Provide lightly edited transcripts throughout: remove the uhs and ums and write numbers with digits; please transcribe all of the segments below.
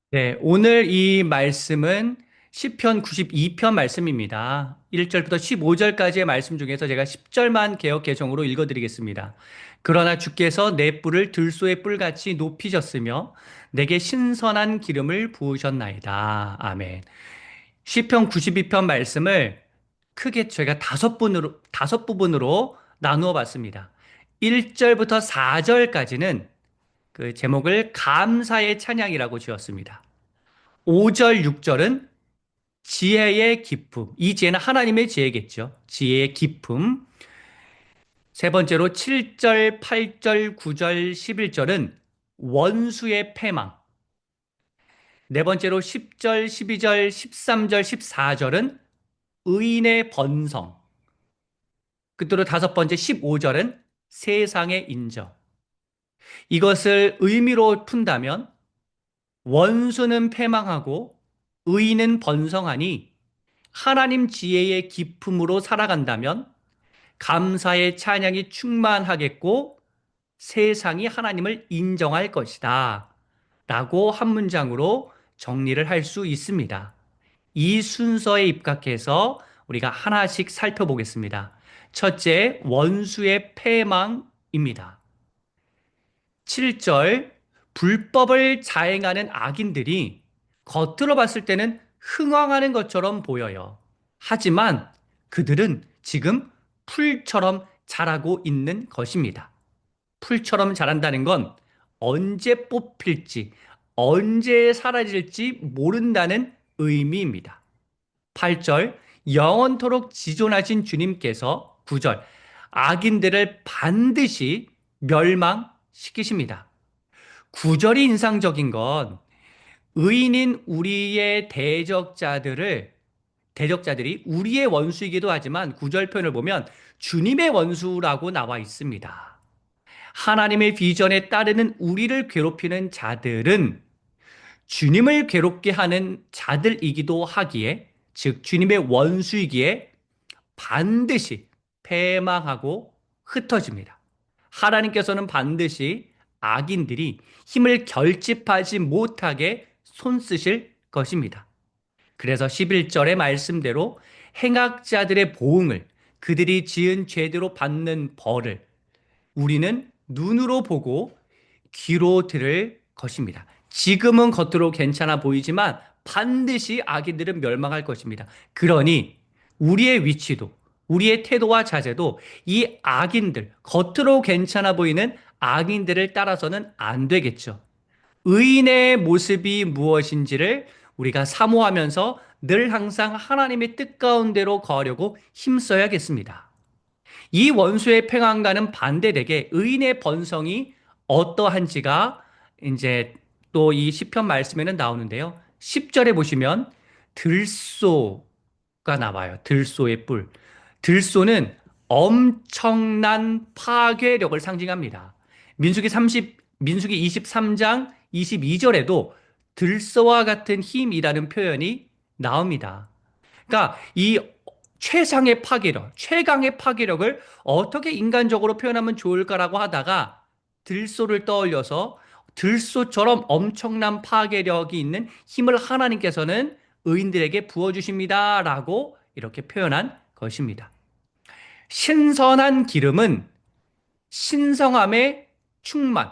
네, 오늘 이 말씀은 시편 92편 말씀입니다. 1절부터 15절까지의 말씀 중에서 제가 10절만 개역 개정으로 읽어드리겠습니다. 그러나 주께서 내 뿔을 들소의 뿔같이 높이셨으며 내게 신선한 기름을 부으셨나이다. 아멘. 시편 92편 말씀을 크게 제가 다섯 부분으로 나누어 봤습니다. 1절부터 4절까지는 그 제목을 감사의 찬양이라고 지었습니다. 5절, 6절은 지혜의 기쁨. 이 지혜는 하나님의 지혜겠죠. 지혜의 기쁨. 세 번째로 7절, 8절, 9절, 11절은 원수의 패망. 네 번째로 10절, 12절, 13절, 14절은 의인의 번성. 끝으로 다섯 번째 15절은 세상의 인정. 이것을 의미로 푼다면 원수는 패망하고 의인은 번성하니 하나님 지혜의 기품으로 살아간다면 감사의 찬양이 충만하겠고 세상이 하나님을 인정할 것이다. 라고 한 문장으로 정리를 할 수 있습니다. 이 순서에 입각해서 우리가 하나씩 살펴보겠습니다. 첫째, 원수의 패망입니다. 7절, 불법을 자행하는 악인들이 겉으로 봤을 때는 흥황하는 것처럼 보여요. 하지만 그들은 지금 풀처럼 자라고 있는 것입니다. 풀처럼 자란다는 건 언제 뽑힐지, 언제 사라질지 모른다는 의미입니다. 8절, 영원토록 지존하신 주님께서 9절, 악인들을 반드시 멸망시키십니다. 9절이 인상적인 건 의인인 우리의 대적자들이 우리의 원수이기도 하지만 9절 표현을 보면 주님의 원수라고 나와 있습니다. 하나님의 비전에 따르는 우리를 괴롭히는 자들은 주님을 괴롭게 하는 자들이기도 하기에, 즉 주님의 원수이기에 반드시 패망하고 흩어집니다. 하나님께서는 반드시 악인들이 힘을 결집하지 못하게 손쓰실 것입니다. 그래서 11절의 말씀대로 행악자들의 보응을, 그들이 지은 죄대로 받는 벌을 우리는 눈으로 보고 귀로 들을 것입니다. 지금은 겉으로 괜찮아 보이지만 반드시 악인들은 멸망할 것입니다. 그러니 우리의 위치도, 우리의 태도와 자세도 이 악인들, 겉으로 괜찮아 보이는 악인들을 따라서는 안 되겠죠. 의인의 모습이 무엇인지를 우리가 사모하면서 늘 항상 하나님의 뜻 가운데로 거하려고 힘써야겠습니다. 이 원수의 평안과는 반대되게 의인의 번성이 어떠한지가 이제 또 이 시편 말씀에는 나오는데요. 10절에 보시면 들소가 나와요. 들소의 뿔. 들소는 엄청난 파괴력을 상징합니다. 민수기 23장 22절에도 들소와 같은 힘이라는 표현이 나옵니다. 그러니까 이 최상의 파괴력, 최강의 파괴력을 어떻게 인간적으로 표현하면 좋을까라고 하다가 들소를 떠올려서 들소처럼 엄청난 파괴력이 있는 힘을 하나님께서는 의인들에게 부어주십니다라고 이렇게 표현한 것입니다. 신선한 기름은 신성함의 충만,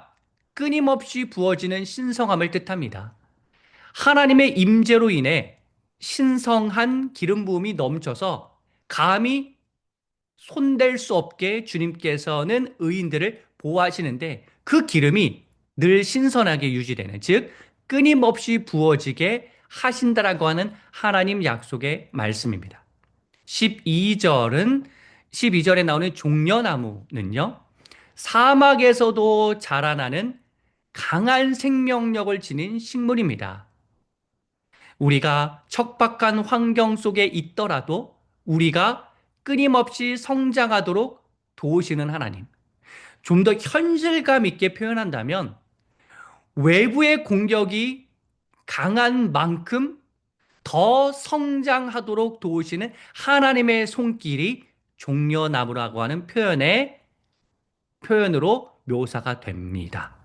끊임없이 부어지는 신성함을 뜻합니다. 하나님의 임재로 인해 신성한 기름 부음이 넘쳐서 감히 손댈 수 없게 주님께서는 의인들을 보호하시는데 그 기름이 늘 신선하게 유지되는, 즉 끊임없이 부어지게 하신다라고 하는 하나님 약속의 말씀입니다. 12절은 12절에 나오는 종려나무는요. 사막에서도 자라나는 강한 생명력을 지닌 식물입니다. 우리가 척박한 환경 속에 있더라도 우리가 끊임없이 성장하도록 도우시는 하나님. 좀 더 현실감 있게 표현한다면 외부의 공격이 강한 만큼 더 성장하도록 도우시는 하나님의 손길이 종려나무라고 하는 표현으로 묘사가 됩니다.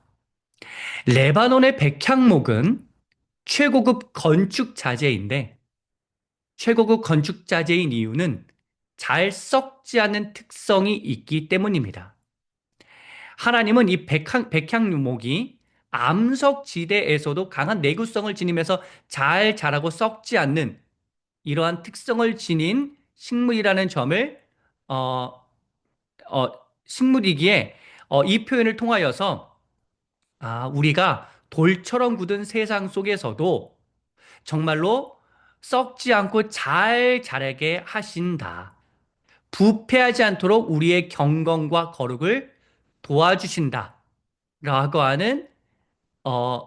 레바논의 백향목은 최고급 건축 자재인데 최고급 건축 자재인 이유는 잘 썩지 않는 특성이 있기 때문입니다. 하나님은 이 백향목이 암석지대에서도 강한 내구성을 지니면서 잘 자라고 썩지 않는 이러한 특성을 지닌 식물이라는 점을 어, 어, 식물이기에 이 표현을 통하여서 우리가 돌처럼 굳은 세상 속에서도 정말로 썩지 않고 잘 자라게 하신다. 부패하지 않도록 우리의 경건과 거룩을 도와주신다. 라고 하는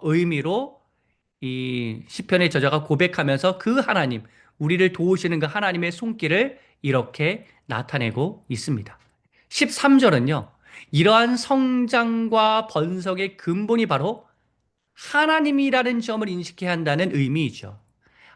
의미로 이 시편의 저자가 고백하면서 그 하나님, 우리를 도우시는 그 하나님의 손길을 이렇게 나타내고 있습니다. 13절은요, 이러한 성장과 번성의 근본이 바로 하나님이라는 점을 인식해야 한다는 의미이죠.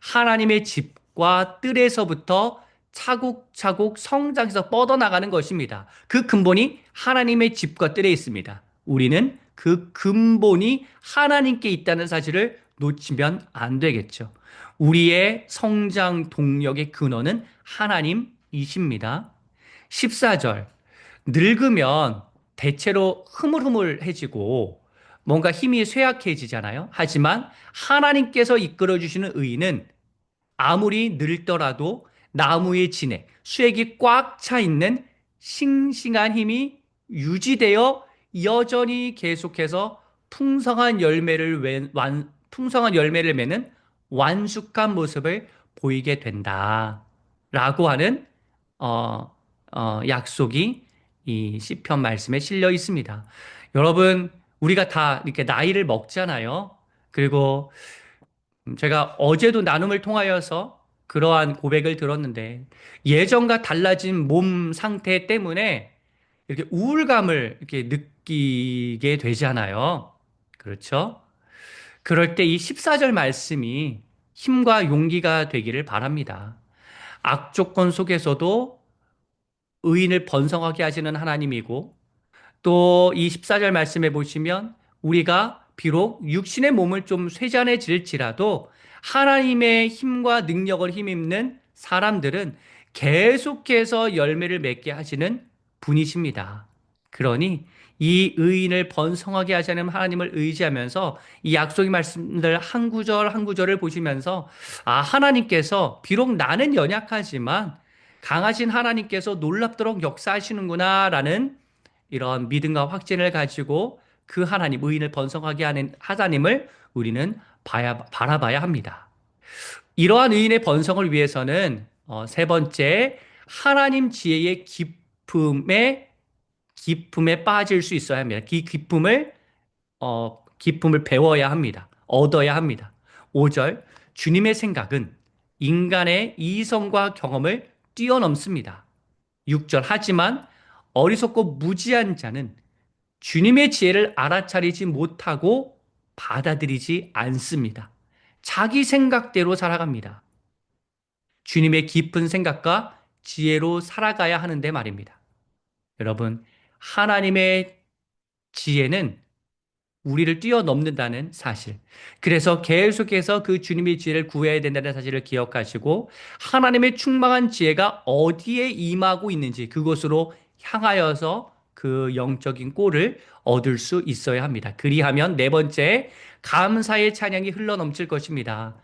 하나님의 집과 뜰에서부터 차곡차곡 성장해서 뻗어나가는 것입니다. 그 근본이 하나님의 집과 뜰에 있습니다. 우리는 그 근본이 하나님께 있다는 사실을 놓치면 안 되겠죠. 우리의 성장 동력의 근원은 하나님이십니다. 14절. 늙으면 대체로 흐물흐물해지고 뭔가 힘이 쇠약해지잖아요. 하지만 하나님께서 이끌어 주시는 의인은 아무리 늙더라도 나무의 진에 수액이 꽉 차 있는 싱싱한 힘이 유지되어 여전히 계속해서 풍성한 열매를 맺는 완숙한 모습을 보이게 된다. 라고 하는 어, 약속이 이 시편 말씀에 실려 있습니다. 여러분, 우리가 다 이렇게 나이를 먹잖아요. 그리고 제가 어제도 나눔을 통하여서 그러한 고백을 들었는데 예전과 달라진 몸 상태 때문에 이렇게 우울감을 이렇게 느끼게 되잖아요. 그렇죠? 그럴 때 이 14절 말씀이 힘과 용기가 되기를 바랍니다. 악조건 속에서도 의인을 번성하게 하시는 하나님이고 또 이 14절 말씀해 보시면 우리가 비록 육신의 몸을 좀 쇠잔해질지라도 하나님의 힘과 능력을 힘입는 사람들은 계속해서 열매를 맺게 하시는 분이십니다. 그러니 이 의인을 번성하게 하시는 하나님을 의지하면서 이 약속의 말씀들 한 구절 한 구절을 보시면서 하나님께서 비록 나는 연약하지만 강하신 하나님께서 놀랍도록 역사하시는구나라는 이런 믿음과 확신을 가지고 그 하나님, 의인을 번성하게 하는 하나님을 우리는 바라봐야 합니다. 이러한 의인의 번성을 위해서는 세 번째, 하나님 지혜의 기쁨에 빠질 수 있어야 합니다. 이 기쁨을 배워야 합니다. 얻어야 합니다. 5절, 주님의 생각은 인간의 이성과 경험을 뛰어넘습니다. 6절, 하지만 어리석고 무지한 자는 주님의 지혜를 알아차리지 못하고 받아들이지 않습니다. 자기 생각대로 살아갑니다. 주님의 깊은 생각과 지혜로 살아가야 하는데 말입니다. 여러분, 하나님의 지혜는 우리를 뛰어넘는다는 사실. 그래서 계속해서 그 주님의 지혜를 구해야 된다는 사실을 기억하시고 하나님의 충만한 지혜가 어디에 임하고 있는지 그곳으로 향하여서 그 영적인 꼴을 얻을 수 있어야 합니다. 그리하면 네 번째, 감사의 찬양이 흘러넘칠 것입니다.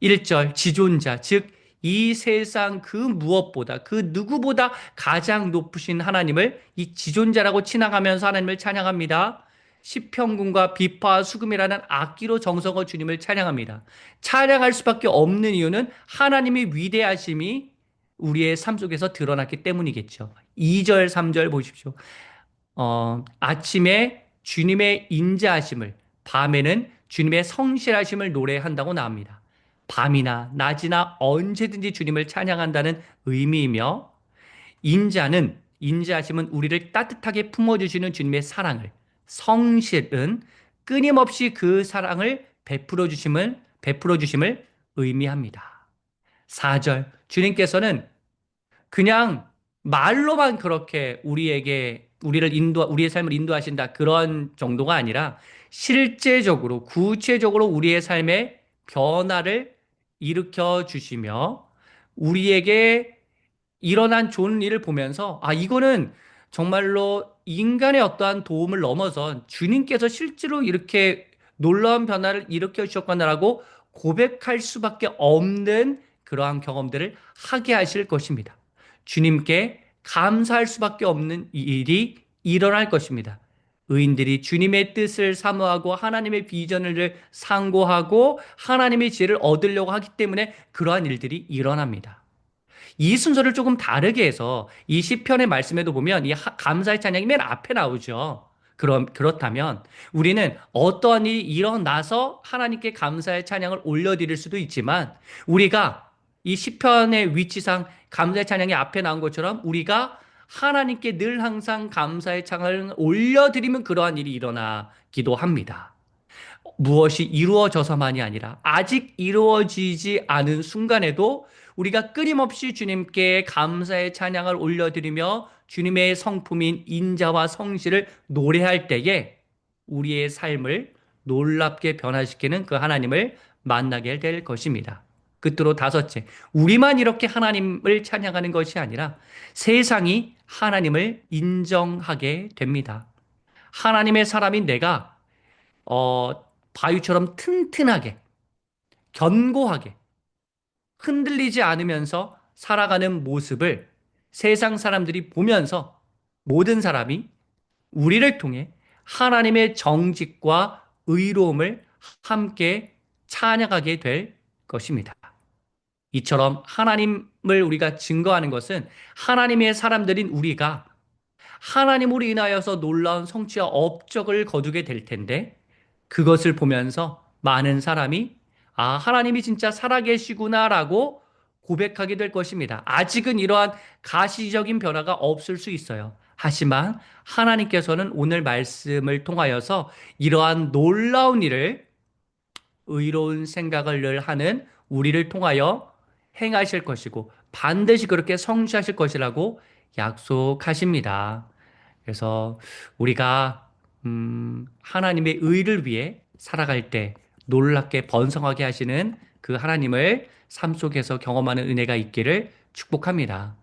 1절, 지존자, 즉, 이 세상 그 무엇보다, 그 누구보다 가장 높으신 하나님을 이 지존자라고 지나가면서 하나님을 찬양합니다. 시편군과 비파와 수금이라는 악기로 정성어 주님을 찬양합니다. 찬양할 수밖에 없는 이유는 하나님의 위대하심이 우리의 삶 속에서 드러났기 때문이겠죠. 2절, 3절 보십시오. 아침에 주님의 인자하심을, 밤에는 주님의 성실하심을 노래한다고 나옵니다. 밤이나 낮이나 언제든지 주님을 찬양한다는 의미이며, 인자하심은 우리를 따뜻하게 품어주시는 주님의 사랑을, 성실은 끊임없이 그 사랑을 베풀어 주심을 의미합니다. 4절, 주님께서는 그냥 말로만 그렇게 우리의 삶을 인도하신다. 그런 정도가 아니라 실제적으로, 구체적으로 우리의 삶에 변화를 일으켜 주시며 우리에게 일어난 좋은 일을 보면서 이거는 정말로 인간의 어떠한 도움을 넘어선 주님께서 실제로 이렇게 놀라운 변화를 일으켜 주셨구나라고 고백할 수밖에 없는 그러한 경험들을 하게 하실 것입니다. 주님께 감사할 수밖에 없는 일이 일어날 것입니다. 의인들이 주님의 뜻을 사모하고 하나님의 비전을 상고하고 하나님의 지혜를 얻으려고 하기 때문에 그러한 일들이 일어납니다. 이 순서를 조금 다르게 해서 이 시편의 말씀에도 보면 이 감사의 찬양이 맨 앞에 나오죠. 그렇다면 우리는 어떠한 일이 일어나서 하나님께 감사의 찬양을 올려드릴 수도 있지만 우리가 이 시편의 위치상 감사의 찬양이 앞에 나온 것처럼 우리가 하나님께 늘 항상 감사의 찬양을 올려드리면 그러한 일이 일어나기도 합니다. 무엇이 이루어져서만이 아니라 아직 이루어지지 않은 순간에도 우리가 끊임없이 주님께 감사의 찬양을 올려드리며 주님의 성품인 인자와 성실을 노래할 때에 우리의 삶을 놀랍게 변화시키는 그 하나님을 만나게 될 것입니다. 끝으로 다섯째, 우리만 이렇게 하나님을 찬양하는 것이 아니라 세상이 하나님을 인정하게 됩니다. 하나님의 사람인 내가 바위처럼 튼튼하게, 견고하게, 흔들리지 않으면서 살아가는 모습을 세상 사람들이 보면서 모든 사람이 우리를 통해 하나님의 정직과 의로움을 함께 찬양하게 될 것입니다. 이처럼 하나님을 우리가 증거하는 것은 하나님의 사람들인 우리가 하나님으로 인하여서 놀라운 성취와 업적을 거두게 될 텐데 그것을 보면서 많은 사람이 하나님이 진짜 살아계시구나라고 고백하게 될 것입니다. 아직은 이러한 가시적인 변화가 없을 수 있어요. 하지만 하나님께서는 오늘 말씀을 통하여서 이러한 놀라운 일을 의로운 생각을 늘 하는 우리를 통하여 행하실 것이고 반드시 그렇게 성취하실 것이라고 약속하십니다. 그래서 우리가 하나님의 의를 위해 살아갈 때 놀랍게 번성하게 하시는 그 하나님을 삶 속에서 경험하는 은혜가 있기를 축복합니다.